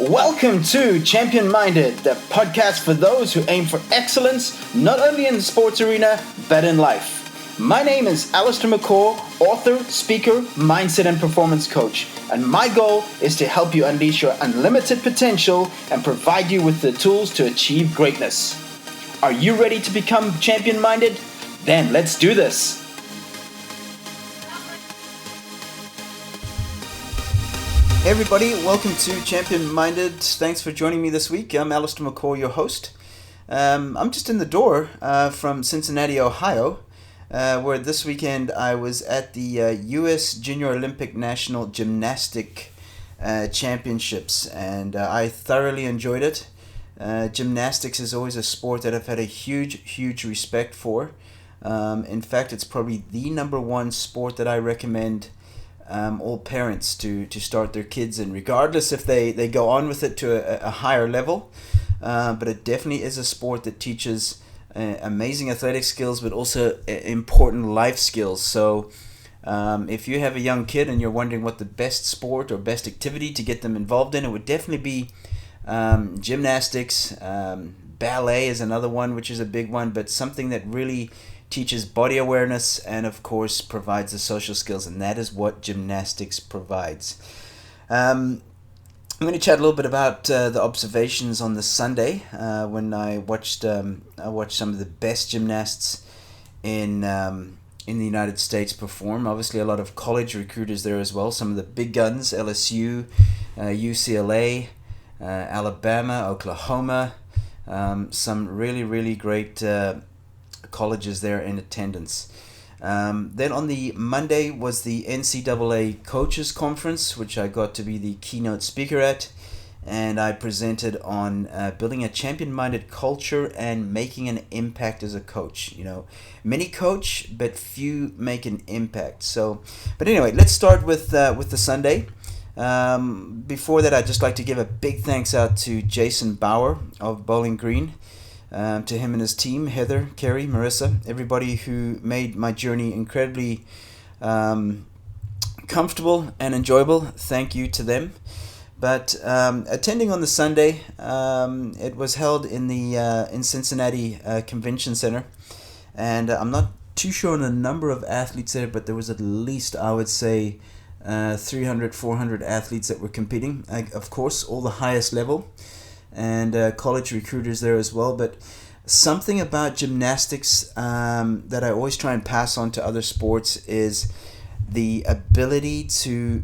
Welcome to Champion Minded, the podcast for those who aim for excellence, not only in the sports arena, but in life. My name is Allistair, author, speaker, mindset and performance coach, and my goal is to help you unleash your unlimited potential and provide you with the tools to achieve greatness. Are you ready to become champion minded? Then let's do this. Hey everybody, welcome to Champion Minded. Thanks for joining me this week. I'm Allistair, your host. I'm just in the door from Cincinnati, Ohio, where this weekend I was at the U.S. Junior Olympic National Gymnastic Championships, and I thoroughly enjoyed it. Gymnastics is always a sport that I've had a huge respect for. In fact, it's probably the number one sport that I recommend all parents to start their kids in, regardless if they go on with it to a higher level. But it definitely is a sport that teaches amazing athletic skills, but also important life skills. So if you have a young kid and you're wondering what the best sport or best activity to get them involved in, it would definitely be gymnastics. Ballet is another one, which is a big one, but something that really teaches body awareness and of course provides the social skills, and that is what gymnastics provides. I'm going to chat a little bit about the observations on the Sunday when I watched some of the best gymnasts in the United States perform. Obviously a lot of college recruiters there as well, some of the big guns, LSU, UCLA, Alabama, Oklahoma, some really great colleges there in attendance. Then on the Monday was the NCAA Coaches Conference, which I got to be the keynote speaker at, and I presented on building a champion-minded culture and making an impact as a coach. You know, many coach, but few make an impact. But anyway, let's start with the Sunday. Before that, I'd just like to give a big thanks out to Jason Bauer of Bowling Green. To him and his team, Heather, Carrie, Marissa, everybody who made my journey incredibly comfortable and enjoyable. Thank you to them. But attending on the Sunday, it was held in the in Cincinnati Convention Center, and I'm not too sure on the number of athletes there, but there was at least, I would say, 300, 400 athletes that were competing. Of course, all the highest level. And college recruiters there as well. But something about gymnastics that I always try and pass on to other sports is the ability to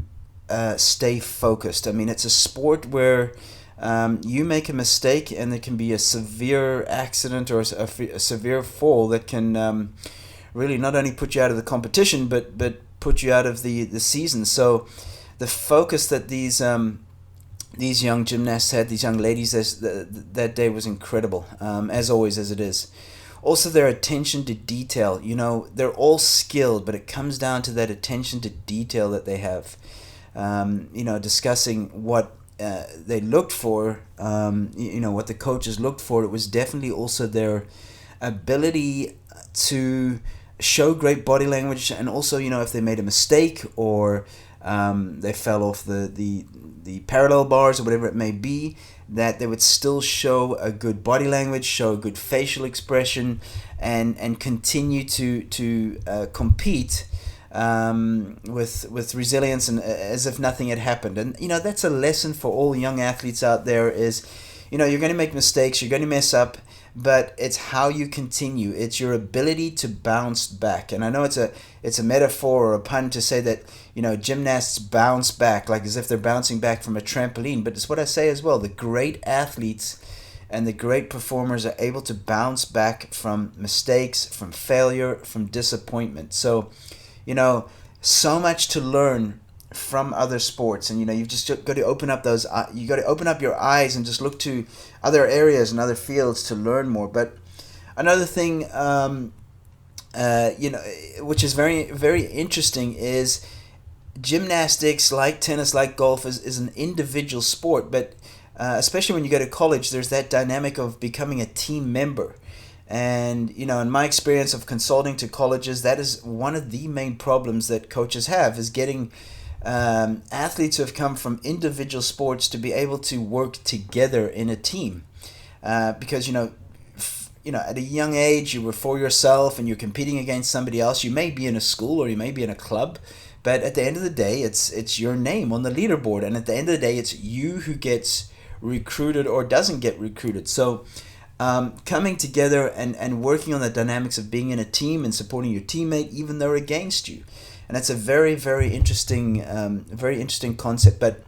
stay focused. I mean, it's a sport where you make a mistake and there can be a severe accident or a severe fall that can really not only put you out of the competition, but put you out of the season. So the focus that these young gymnasts had, these young ladies, that day was incredible, as always, as it is. Also, their attention to detail. You know, they're all skilled, but it comes down to that attention to detail that they have. Discussing what they looked for, what the coaches looked for. It was definitely also their ability to show great body language, and also, if they made a mistake or they fell off the parallel bars or whatever it may be, that they would still show a good body language, show a good facial expression, and continue to compete with resilience and as if nothing had happened. And that's a lesson for all young athletes out there is, you're going to make mistakes, you're going to mess up, but it's how you continue. It's your ability to bounce back. And I know it's a metaphor or a pun to say that, gymnasts bounce back, like as if they're bouncing back from a trampoline. But it's what I say as well. The great athletes and the great performers are able to bounce back from mistakes, from failure, from disappointment. So, so much to learn from other sports, and you've just got to open up your eyes and just look to other areas and other fields to learn more. But another thing which is very, very interesting is gymnastics, like tennis, like golf, is an individual sport, but especially when you go to college, there's that dynamic of becoming a team member. And, in my experience of consulting to colleges, that is one of the main problems that coaches have, is getting athletes who have come from individual sports to be able to work together in a team. Because at a young age you were for yourself and you're competing against somebody else. You may be in a school or you may be in a club, but at the end of the day, it's your name on the leaderboard, and at the end of the day, it's you who gets recruited or doesn't get recruited. So coming together and working on the dynamics of being in a team and supporting your teammate even though they're against you. And that's a very, very interesting concept. But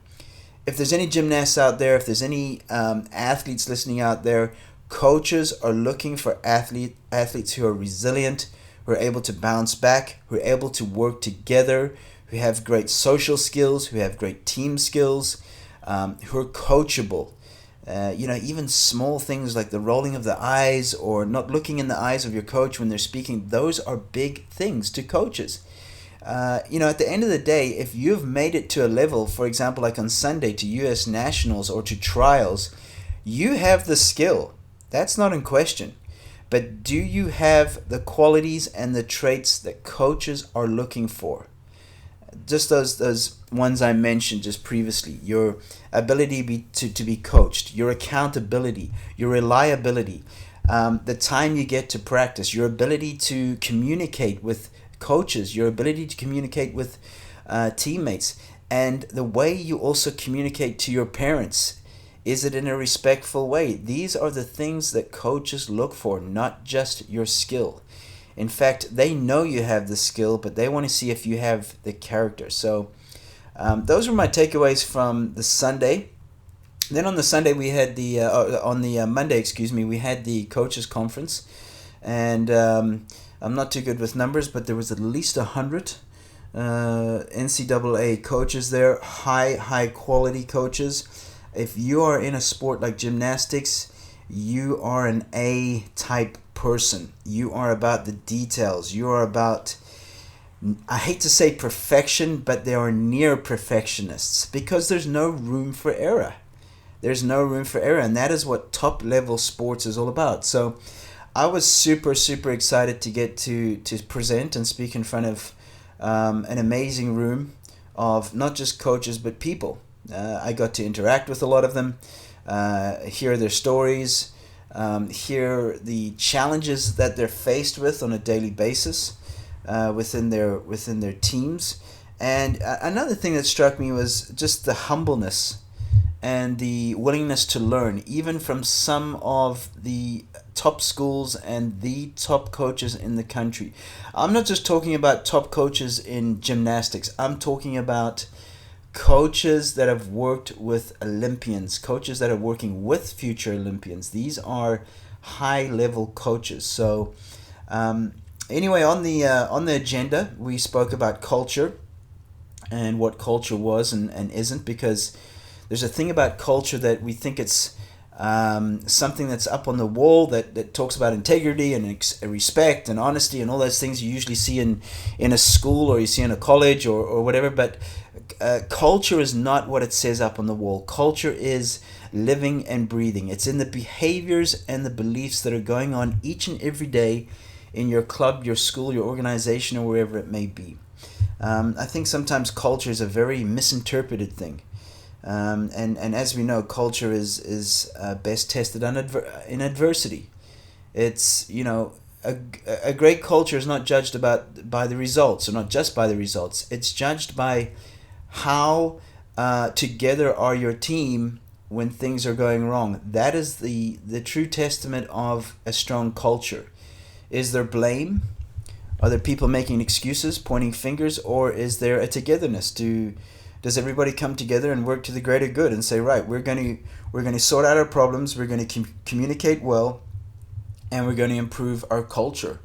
if there's any gymnasts out there, if there's any athletes listening out there, coaches are looking for athletes who are resilient, who are able to bounce back, who are able to work together, who have great social skills, who have great team skills, who are coachable. Even small things like the rolling of the eyes or not looking in the eyes of your coach when they're speaking, those are big things to coaches. At the end of the day, if you've made it to a level, for example, like on Sunday to US Nationals or to trials, you have the skill. That's not in question. But do you have the qualities and the traits that coaches are looking for? Just those ones I mentioned just previously. Your ability to be coached, your accountability, your reliability, the time you get to practice, your ability to communicate with coaches, your ability to communicate with teammates, and the way you also communicate to your parents. Is it in a respectful way? These are the things that coaches look for, not just your skill. In fact, they know you have the skill, but they want to see if you have the character. So those were my takeaways from the Sunday. Then on the Sunday we had on the Monday, we had the Coaches Conference, and I'm not too good with numbers, but there was at least 100 NCAA coaches there, high quality coaches. If you are in a sport like gymnastics, you are an A-type person. You are about the details. You are about, I hate to say perfection, but they are near perfectionists because there's no room for error. There's no room for error, and that is what top-level sports is all about. So I was super, super excited to get to present and speak in front of an amazing room of not just coaches, but people. I got to interact with a lot of them, hear their stories, hear the challenges that they're faced with on a daily basis within their teams. And another thing that struck me was just the humbleness and the willingness to learn, even from some of the top schools and the top coaches in the country. I'm not just talking about top coaches in gymnastics. I'm talking about coaches that have worked with Olympians, coaches that are working with future Olympians. These are high-level coaches. So anyway, on the agenda, we spoke about culture and what culture was and isn't, because there's a thing about culture that we think it's something that's up on the wall that talks about integrity and respect and honesty and all those things you usually see in a school or you see in a college or whatever. But culture is not what it says up on the wall. Culture is living and breathing. It's in the behaviors and the beliefs that are going on each and every day in your club, your school, your organization, or wherever it may be. I think sometimes culture is a very misinterpreted thing. And as we know, culture is best tested in adversity. It's, a great culture is not judged by the results, or not just by the results. It's judged by how together are your team when things are going wrong. That is the true testament of a strong culture. Is there blame? Are there people making excuses, pointing fingers, or is there a togetherness? Does everybody come together and work to the greater good and say, right, we're going to sort out our problems, we're going to communicate well, and we're going to improve our culture.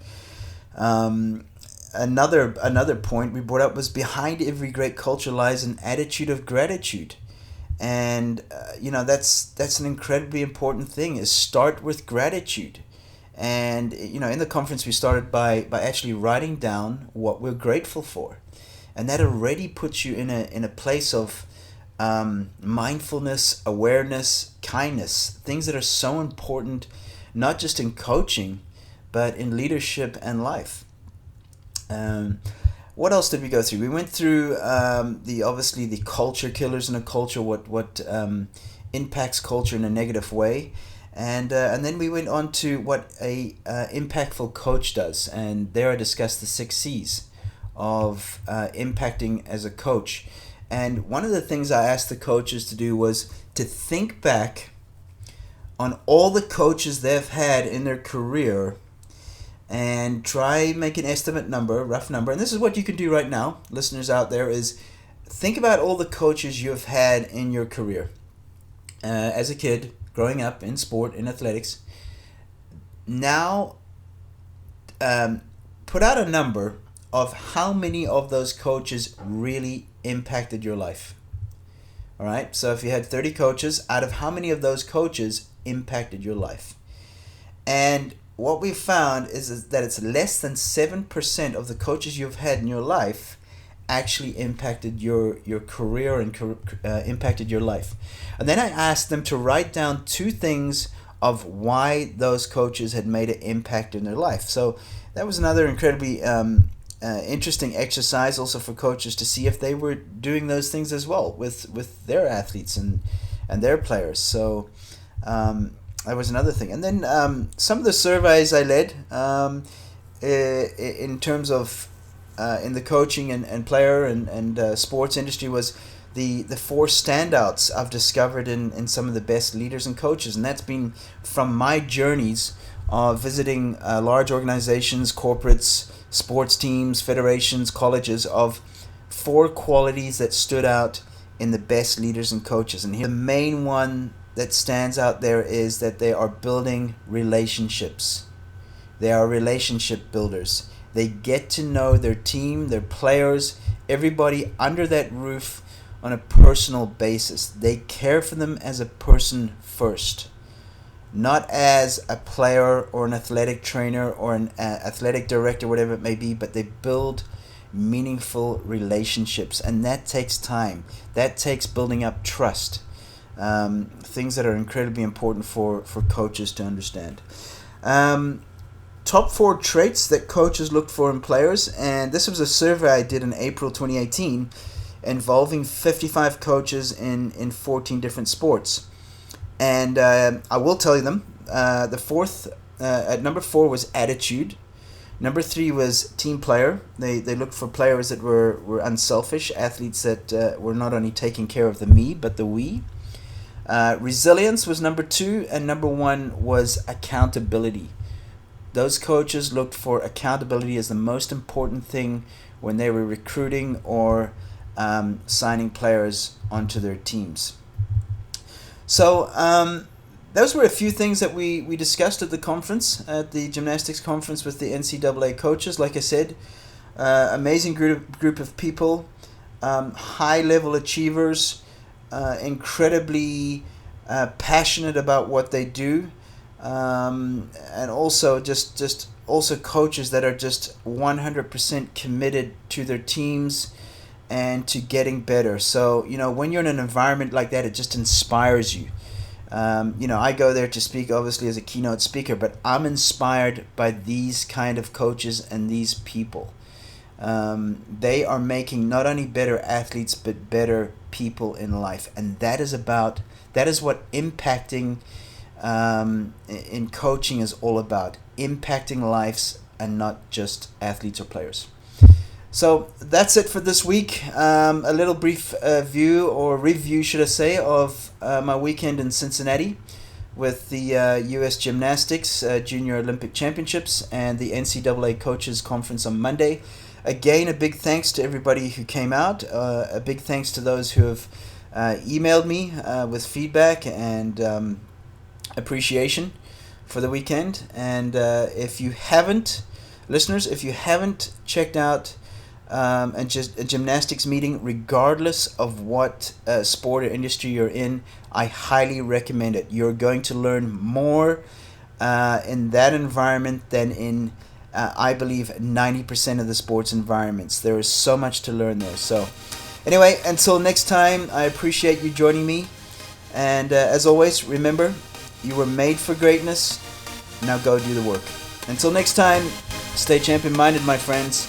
Another point we brought up was behind every great culture lies an attitude of gratitude. And that's an incredibly important thing, is start with gratitude. And in the conference we started by actually writing down what we're grateful for. And that already puts you in a place of mindfulness, awareness, kindness, things that are so important, not just in coaching, but in leadership and life. what else did we go through? We went through obviously the culture killers in a culture, what impacts culture in a negative way, and then we went on to what a impactful coach does, and there I discussed the 6 C's of impacting as a coach. And one of the things I asked the coaches to do was to think back on all the coaches they've had in their career and try make an estimate number, rough number. And this is what you can do right now, listeners out there, is think about all the coaches you've had in your career. As a kid, growing up in sport, in athletics. Now, put out a number of how many of those coaches really impacted your life. All right, so if you had 30 coaches, out of how many of those coaches impacted your life? And what we've found is that it's less than 7% of the coaches you've had in your life actually impacted your career and impacted your life. And then I asked them to write down 2 things of why those coaches had made an impact in their life. So that was another incredibly interesting exercise also for coaches to see if they were doing those things as well with their athletes and their players. So that was another thing. And then some of the surveys I led in terms of in the coaching and player and sports industry was the 4 standouts I've discovered in some of the best leaders and coaches. And that's been from my journeys of visiting large organizations, corporates, sports teams, federations, colleges, of 4 qualities that stood out in the best leaders and coaches. And here, the main one that stands out there is that they are building relationships. They are relationship builders. They get to know their team, their players, everybody under that roof on a personal basis. They care for them as a person first, not as a player or an athletic trainer or an athletic director, whatever it may be, but they build meaningful relationships, and that takes time. That takes building up trust. Things that are incredibly important for coaches to understand. Top 4 traits that coaches look for in players, and this was a survey I did in April 2018 involving 55 coaches in 14 different sports. And I will tell you them. The fourth, at number 4 was attitude. Number 3 was team player. They looked for players that were unselfish, athletes that were not only taking care of the me, but the we. Resilience was number 2, and number 1 was accountability. Those coaches looked for accountability as the most important thing when they were recruiting or signing players onto their teams. So those were a few things that we discussed at the conference, at the gymnastics conference with the NCAA coaches. Like I said, amazing group of people, high-level achievers, incredibly passionate about what they do, and also just also coaches that are just 100% committed to their teams and to getting better. So, when you're in an environment like that, it just inspires you. I go there to speak, obviously, as a keynote speaker, but I'm inspired by these kind of coaches and these people. They are making not only better athletes, but better people in life. And that is what impacting in coaching is all about. Impacting lives and not just athletes or players. So that's it for this week. A little brief review, should I say, of my weekend in Cincinnati with the U.S. Gymnastics Junior Olympic Championships and the NCAA Coaches Conference on Monday. Again, a big thanks to everybody who came out. A big thanks to those who have emailed me with feedback and appreciation for the weekend. And if you haven't checked out and just a gymnastics meeting, regardless of what sport or industry you're in, I highly recommend it. You're going to learn more in that environment than in, I believe, 90% of the sports environments. There is so much to learn there. So anyway, until next time, I appreciate you joining me. And as always, remember, you were made for greatness. Now go do the work. Until next time, stay champion-minded, my friends.